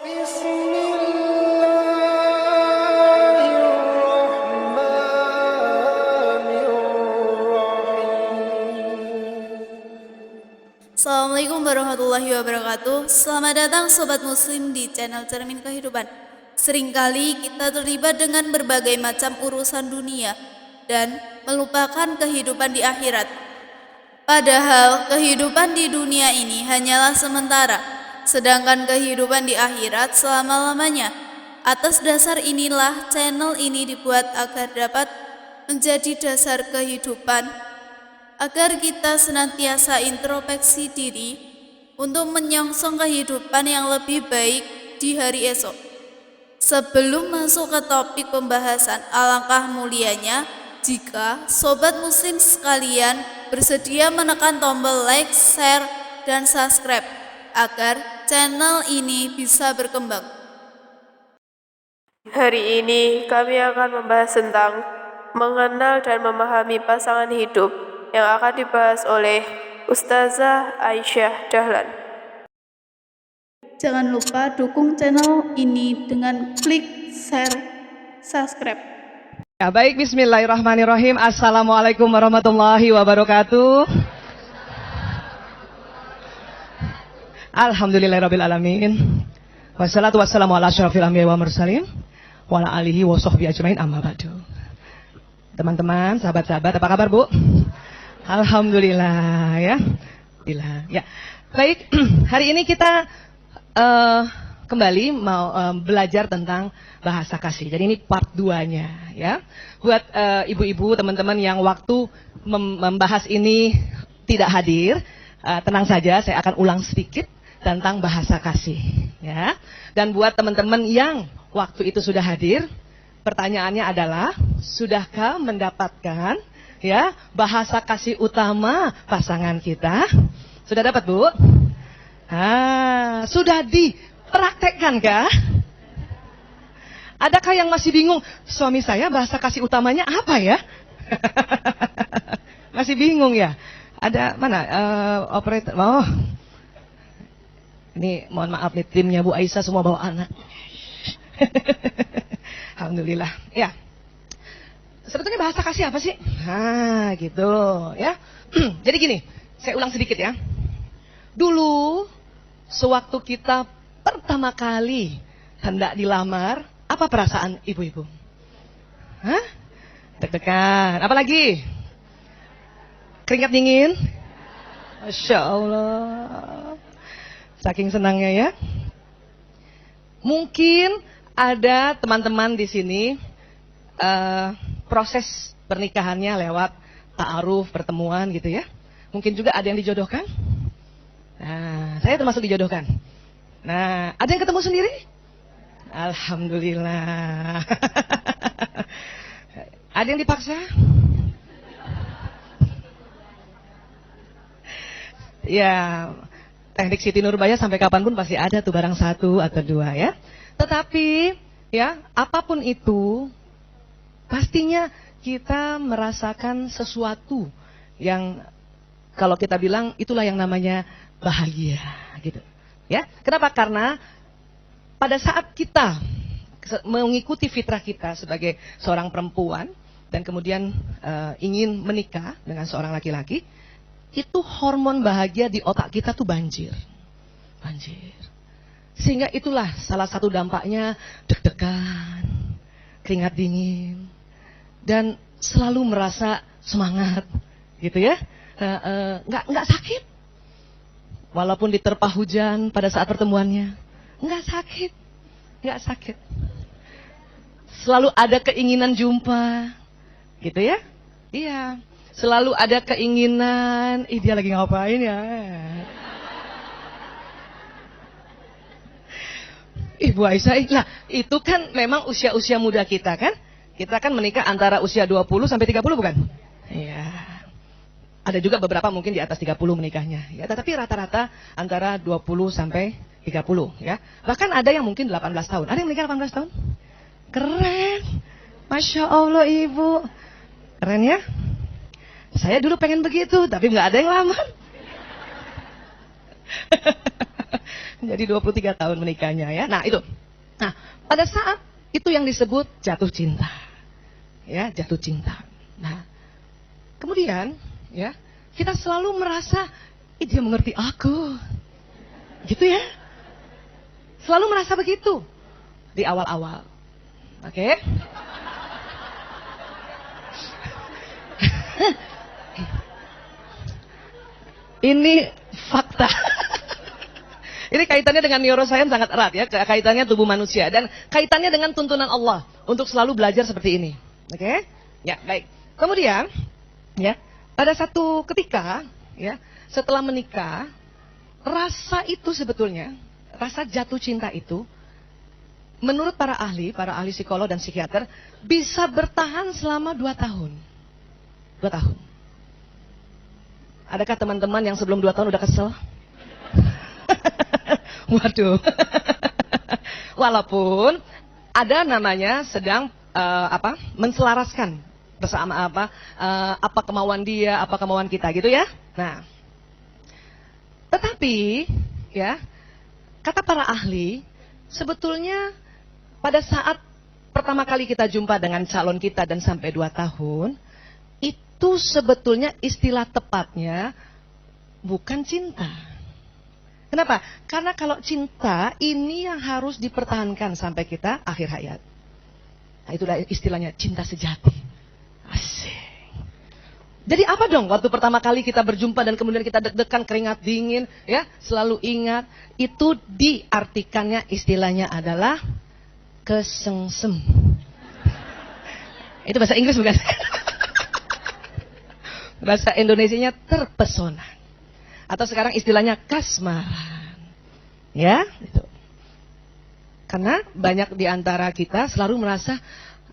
Assalamualaikum warahmatullahi wabarakatuh. Selamat datang Sobat Muslim di channel Cermin Kehidupan. Seringkali kita terlibat dengan berbagai macam urusan dunia dan melupakan kehidupan di akhirat. Padahal kehidupan di dunia ini hanyalah sementara, sedangkan kehidupan di akhirat selama-lamanya. Atas dasar inilah channel ini dibuat agar dapat menjadi dasar kehidupan, agar kita senantiasa introspeksi diri untuk menyongsong kehidupan yang lebih baik di hari esok. Sebelum masuk ke topik pembahasan, alangkah mulianya jika Sobat Muslim sekalian bersedia menekan tombol like, share, dan subscribe agar channel ini bisa berkembang. Hari ini kami akan membahas tentang mengenal dan memahami pasangan hidup yang akan dibahas oleh Ustazah Aisyah Dahlan. Jangan lupa dukung channel ini dengan klik share, subscribe. Ya, baik, bismillahirrahmanirrahim. Assalamualaikum warahmatullahi wabarakatuh. Alhamdulillahirrabbilalamin. Wassalatu wassalamu ala asyrafil anbiya'i wa mursalin wa ala alihi wa sahbihi ajmain, amma ba'du. Teman-teman, sahabat-sahabat, apa kabar, Bu? Alhamdulillah ya. Ya. Baik, hari ini kita kembali mau belajar tentang bahasa kasih. Jadi ini part 2-nya ya. Buat ibu-ibu, teman-teman yang waktu membahas ini tidak hadir, tenang saja, saya akan ulang sedikit tentang bahasa kasih ya. Dan buat teman-teman yang waktu itu sudah hadir, pertanyaannya adalah, sudahkah mendapatkan ya bahasa kasih utama pasangan kita? Sudah dapat, Bu? Sudah dipraktekkan kah? Adakah yang masih bingung, suami saya bahasa kasih utamanya apa ya? Masih bingung ya? Ada mana operator? Oh, ini mohon maaf nih, timnya Bu Aisyah semua bawa anak. Alhamdulillah ya. Sebetulnya bahasa kasih apa sih? Gitu ya. Jadi gini, saya ulang sedikit ya. Dulu sewaktu kita pertama kali hendak dilamar, apa perasaan ibu-ibu? Deg-degan. Apa lagi? Keringat dingin? Masya Allah. Saking senangnya ya. Mungkin ada teman-teman di sini proses pernikahannya lewat ta'aruf, pertemuan gitu ya. Mungkin juga ada yang dijodohkan. Nah, saya termasuk dijodohkan. Nah, ada yang ketemu sendiri? Alhamdulillah. Ada yang dipaksa? Ya, teknik Siti Nurbaya sampai kapanpun pasti ada tuh barang satu atau dua ya. Tetapi ya, apapun itu, pastinya kita merasakan sesuatu yang kalau kita bilang itulah yang namanya bahagia gitu. Ya. Kenapa? Karena pada saat kita mengikuti fitrah kita sebagai seorang perempuan dan kemudian ingin menikah dengan seorang laki-laki, itu hormon bahagia di otak kita tuh banjir. Sehingga itulah salah satu dampaknya deg-degan, keringat dingin, dan selalu merasa semangat, gitu ya. Nggak sakit, walaupun diterpa hujan pada saat pertemuannya, nggak sakit. Selalu ada keinginan jumpa, gitu ya. Iya, selalu ada keinginan, dia lagi ngapain ya? Ibu Aisyah, lah itu kan memang usia-usia muda kita kan? Kita kan menikah antara usia 20 sampai 30 bukan? Iya. Ada juga beberapa mungkin di atas 30 menikahnya ya, tetapi rata-rata antara 20 sampai 30 ya. Bahkan ada yang mungkin 18 tahun. Ada yang menikah 18 tahun? Keren. Masya Allah Ibu. Keren ya? Saya dulu pengen begitu, tapi nggak ada yang lamar. Jadi 23 tahun menikahnya ya. Nah itu. Nah pada saat itu yang disebut jatuh cinta. Ya, jatuh cinta. Nah kemudian ya kita selalu merasa dia mengerti aku. Gitu ya. Selalu merasa begitu di awal-awal. Oke. Ini fakta. Ini kaitannya dengan neuroscience sangat erat ya, kaitannya tubuh manusia dan kaitannya dengan tuntunan Allah untuk selalu belajar seperti ini. Oke? Ya, baik. Kemudian ya, pada satu ketika ya, setelah menikah, rasa itu sebetulnya, rasa jatuh cinta itu menurut para ahli psikolog dan psikiater bisa bertahan selama 2 tahun. 2 tahun. Adakah teman-teman yang sebelum 2 tahun udah kesel? Waduh. Walaupun ada namanya sedang menselaraskan bersama apa kemauan dia, apa kemauan kita gitu ya. Nah, tetapi ya, kata para ahli, sebetulnya pada saat pertama kali kita jumpa dengan calon kita dan sampai 2 tahun, itu sebetulnya istilah tepatnya bukan cinta. Kenapa? Karena kalau cinta ini yang harus dipertahankan sampai kita akhir hayat. Nah, itulah istilahnya cinta sejati. Asik. Jadi apa dong waktu pertama kali kita berjumpa dan kemudian kita deg-degan, keringat dingin, ya, selalu ingat, itu diartikannya istilahnya adalah kesengsem. Itu bahasa Inggris bukan? Bahasa Indonesianya terpesona. Atau sekarang istilahnya kasmaran. Ya, itu. Karena banyak di antara kita selalu merasa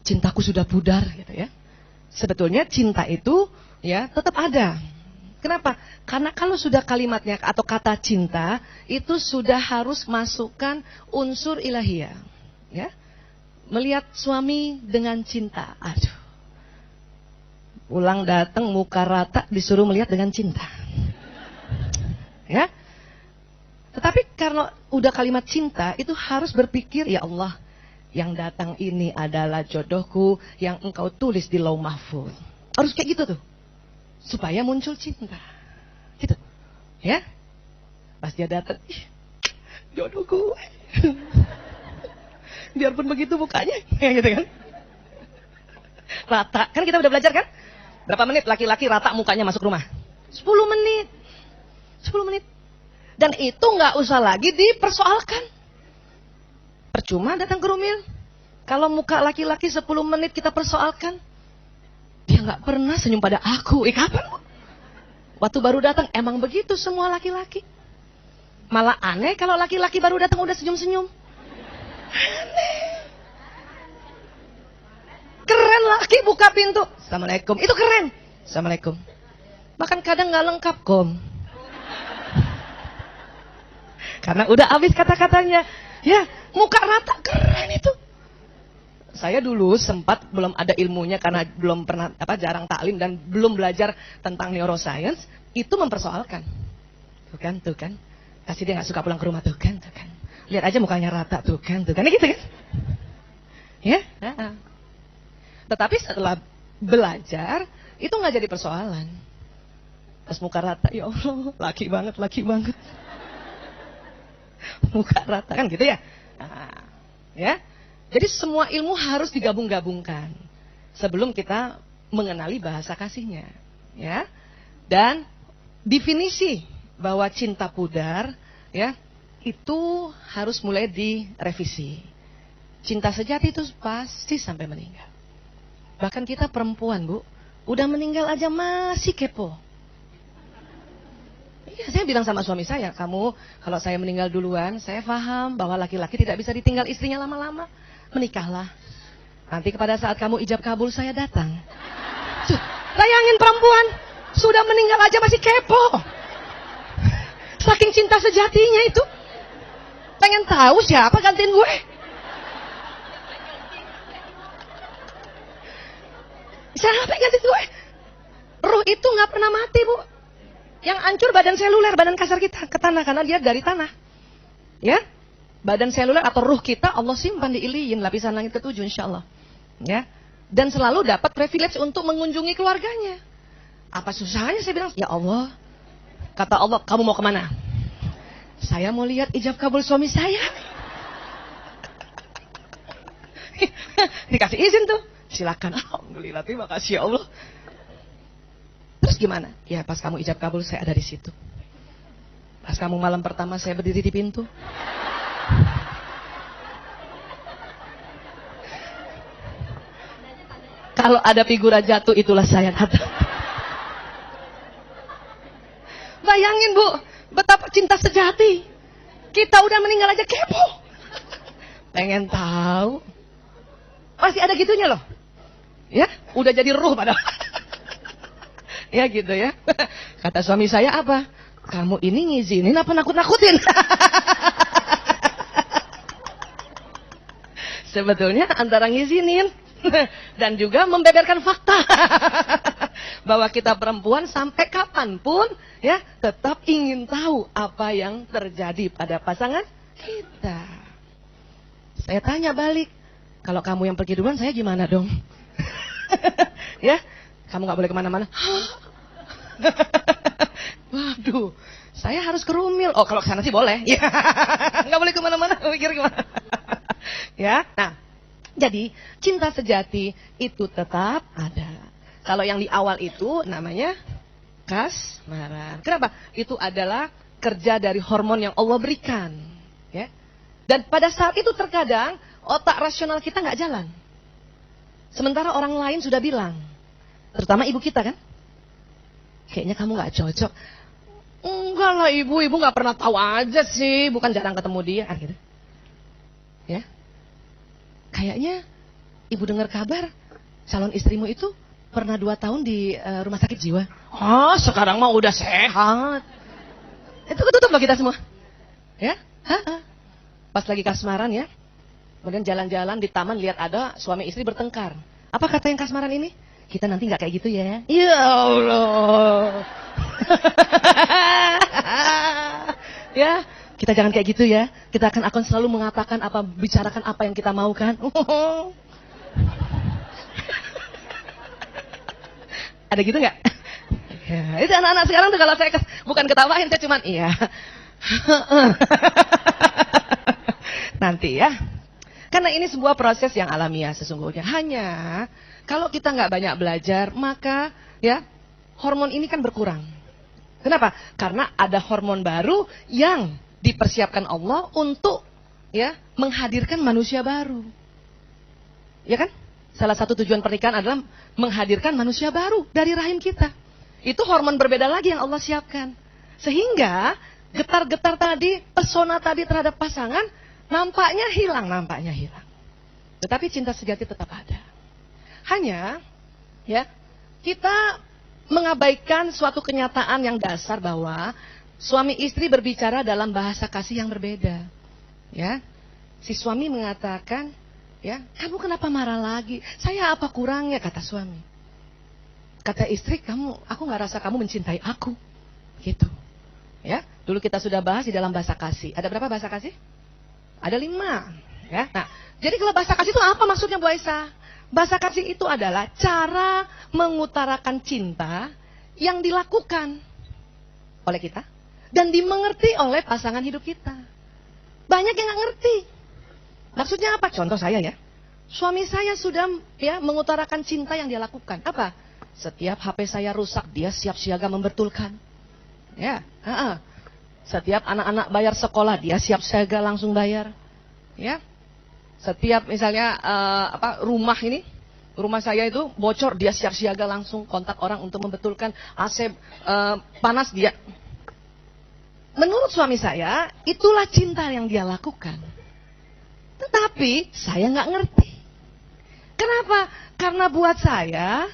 cintaku sudah pudar gitu ya. Sebetulnya cinta itu ya tetap ada. Kenapa? Karena kalau sudah kalimatnya atau kata cinta itu sudah harus masukkan unsur ilahiyah. Ya. Melihat suami dengan cinta. Aduh. Pulang datang muka rata disuruh melihat dengan cinta. Ya. Tetapi karena udah kalimat cinta itu harus berpikir, ya Allah, yang datang ini adalah jodohku yang engkau tulis di Lauh Mahfuz. Harus kayak gitu tuh. Supaya muncul cinta. Gitu. Ya. Pas dia datang, jodohku. Biarpun begitu mukanya, gitu kan. Rata. Kan kita udah belajar kan? Berapa menit laki-laki rata mukanya masuk rumah? 10 menit. 10 menit. Dan itu nggak usah lagi dipersoalkan. Percuma datang ke Rumil. Kalau muka laki-laki 10 menit kita persoalkan, dia nggak pernah senyum pada aku. Kapan? Waktu baru datang emang begitu semua laki-laki. Malah aneh kalau laki-laki baru datang udah senyum-senyum. Aneh. Keren laki buka pintu. Assalamualaikum. Itu keren. Assalamualaikum. Bahkan kadang nggak lengkap, Kom. Karena udah habis kata-katanya. Ya, muka rata keren itu. Saya dulu sempat belum ada ilmunya karena belum pernah jarang taklim dan belum belajar tentang neuroscience, itu mempersoalkan. Tuh kan. Kasih dia nggak suka pulang ke rumah tuh kan. Lihat aja mukanya rata tuh kan. Gitu kan. Ya. Tetapi setelah belajar itu nggak jadi persoalan. Pas muka rata, ya Allah, laki banget. Muka rata kan gitu ya. Nah, ya. Jadi semua ilmu harus digabung-gabungkan sebelum kita mengenali bahasa kasihnya, ya. Dan definisi bahwa cinta pudar, ya, itu harus mulai direvisi. Cinta sejati itu pasti sampai meninggal. Bahkan kita perempuan, Bu, udah meninggal aja masih kepo. Iya, saya bilang sama suami saya, kamu kalau saya meninggal duluan, saya paham bahwa laki-laki tidak bisa ditinggal istrinya lama-lama. Menikahlah. Nanti pada saat kamu ijab kabul saya datang. Bayangin perempuan, sudah meninggal aja masih kepo. Saking cinta sejatinya itu. Pengen tahu siapa gantiin gue. Siapa yang gantiin gue? Ruh itu gak pernah mati, Bu. Yang hancur badan seluler, badan kasar kita ke tanah karena dia dari tanah. Ya, badan seluler atau ruh kita Allah simpan di iliyin, lapisan langit ke-7 insya Allah. Ya, dan selalu dapat privilege untuk mengunjungi keluarganya. Apa susahnya saya bilang, ya Allah, kata Allah, kamu mau kemana? Saya mau lihat ijab kabul suami saya. Dikasih izin tuh, silakan. Alhamdulillah, terima kasih ya Allah. Terus gimana? Ya pas kamu ijab kabul saya ada di situ. Pas kamu malam pertama saya berdiri di pintu. Kalau ada figura jatuh itulah saya datang. Bayangin Bu, betapa cinta sejati. Kita udah meninggal aja kepo. Pengen tahu. Masih ada gitunya loh. Ya, udah jadi ruh padahal. Ya gitu ya. Kata suami saya apa? Kamu ini ngizinin apa nakut-nakutin? Sebetulnya antara ngizinin dan juga membeberkan fakta. Bahwa kita perempuan sampai kapanpun ya tetap ingin tahu apa yang terjadi pada pasangan kita. Saya tanya balik, kalau kamu yang pergi duluan saya gimana dong? Ya, kamu gak boleh kemana-mana. Waduh, saya harus ke Rumil. Oh, kalau ke sana sih boleh. Ya, nggak boleh kemana-mana. Mikir gimana? Ya, nah, jadi cinta sejati itu tetap ada. Kalau yang di awal itu namanya kasmaran. Kenapa? Itu adalah kerja dari hormon yang Allah berikan. Ya, dan pada saat itu terkadang otak rasional kita nggak jalan. Sementara orang lain sudah bilang, terutama ibu kita kan, kayaknya kamu nggak cocok. Enggak lah ibu nggak pernah tahu aja sih, bukan jarang ketemu dia, gitu. Ya, kayaknya ibu dengar kabar calon istrimu itu pernah 2 tahun di rumah sakit jiwa. Oh, sekarang mah udah sehat. Itu ketutup loh kita semua. Ya, pas lagi kasmaran ya, kemudian jalan-jalan di taman lihat ada suami istri bertengkar. Apa kata yang kasmaran ini? Kita nanti nggak kayak gitu ya. Ya Allah. Ya, kita jangan kayak gitu ya. Kita akan selalu mengatakan bicarakan apa yang kita mau kan. Ada gitu nggak? Ya, itu anak-anak sekarang tuh kalau saya bukan ketawain, saya cuman iya. Nanti ya. Karena ini sebuah proses yang alamiah sesungguhnya. Hanya kalau kita nggak banyak belajar, maka ya hormon ini kan berkurang. Kenapa? Karena ada hormon baru yang dipersiapkan Allah untuk ya menghadirkan manusia baru. Ya kan? Salah satu tujuan pernikahan adalah menghadirkan manusia baru dari rahim kita. Itu hormon berbeda lagi yang Allah siapkan. Sehingga getar-getar tadi, pesona tadi terhadap pasangan nampaknya hilang. Tetapi cinta sejati tetap ada. Hanya ya kita mengabaikan suatu kenyataan yang dasar bahwa suami istri berbicara dalam bahasa kasih yang berbeda. Ya, si suami mengatakan, ya, kamu kenapa marah lagi? Saya apa kurangnya, kata suami. Kata istri, aku nggak rasa kamu mencintai aku, gitu. Ya, dulu kita sudah bahas di dalam bahasa kasih. Ada berapa bahasa kasih? Ada 5. Ya, nah, jadi kalau bahasa kasih itu apa maksudnya Bu Aisyah? Bahasa kasih itu adalah cara mengutarakan cinta yang dilakukan oleh kita dan dimengerti oleh pasangan hidup kita. Banyak yang nggak ngerti. Maksudnya apa? Contoh saya ya. Suami saya sudah ya mengutarakan cinta yang dia lakukan. Apa? Setiap HP saya rusak, dia siap siaga membetulkan. Ya, setiap anak-anak bayar sekolah, dia siap siaga langsung bayar. Ya. Setiap misalnya rumah saya itu bocor, dia siap siaga langsung kontak orang untuk membetulkan. AC panas dia. Menurut suami saya, itulah cinta yang dia lakukan. Tetapi saya nggak ngerti. Kenapa? Karena buat saya,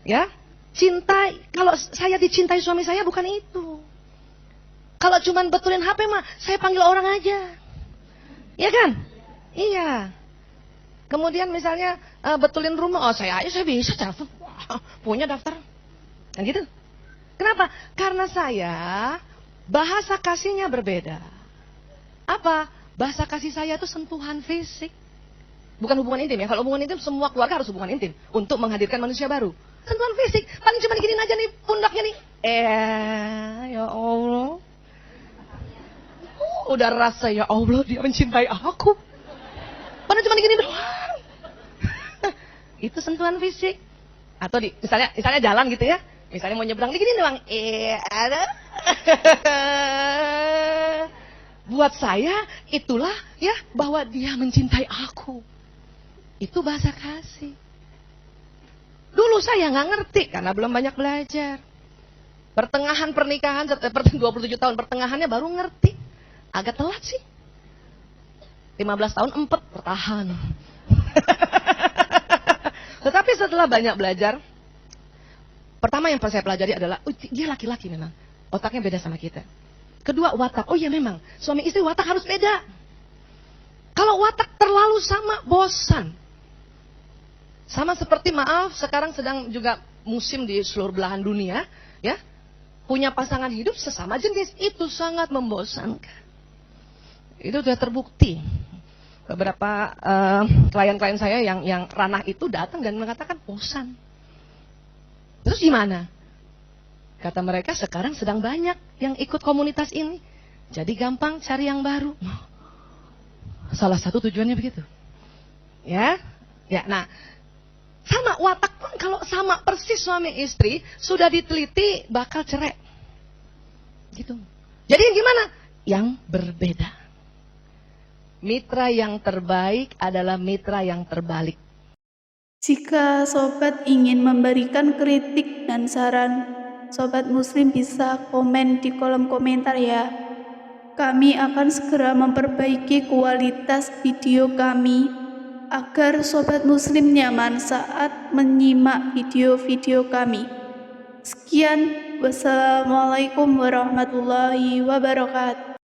ya, cinta, kalau saya dicintai suami saya bukan itu. Kalau cuman betulin HP mah, saya panggil orang aja. Iya kan? Iya. Kemudian misalnya betulin rumah, saya bisa telepon, punya daftar. Kan gitu. Kenapa? Karena saya bahasa kasihnya berbeda. Apa? Bahasa kasih saya itu sentuhan fisik. Bukan hubungan intim ya. Kalau hubungan intim semua keluarga harus hubungan intim untuk menghadirkan manusia baru. Sentuhan fisik, paling cuma diginiin aja nih pundaknya nih. Ya Allah. Udah rasa ya Allah dia mencintai aku. Padahal cuma digini doang. Itu sentuhan fisik. Atau misalnya jalan gitu ya. Misalnya mau nyebrang digini doang. Ada. Buat saya itulah ya bahwa dia mencintai aku. Itu bahasa kasih. Dulu saya nggak ngerti karena belum banyak belajar. Pertengahan pernikahan, 27 tahun pertengahannya baru ngerti. Agak telat sih. 15 tahun empet bertahan. Tetapi setelah banyak belajar, pertama yang saya pelajari adalah, dia laki-laki memang. Otaknya beda sama kita. Kedua, watak. Oh iya memang, suami istri watak harus beda. Kalau watak terlalu sama, bosan. Sama seperti sekarang sedang juga musim di seluruh belahan dunia, ya. Punya pasangan hidup sesama jenis itu sangat membosankan. Itu sudah terbukti. Beberapa klien-klien saya yang ranah itu datang dan mengatakan bosan. Terus gimana? Kata mereka sekarang sedang banyak yang ikut komunitas ini. Jadi gampang cari yang baru. Salah satu tujuannya begitu. Ya, nah. Sama watak pun kalau sama persis suami istri sudah diteliti bakal cerai. Gitu. Jadi gimana? Yang berbeda. Mitra yang terbaik adalah mitra yang terbalik. Jika sobat ingin memberikan kritik dan saran, sobat muslim bisa komen di kolom komentar ya. Kami akan segera memperbaiki kualitas video kami agar sobat muslim nyaman saat menyimak video-video kami. Sekian, wassalamualaikum warahmatullahi wabarakatuh.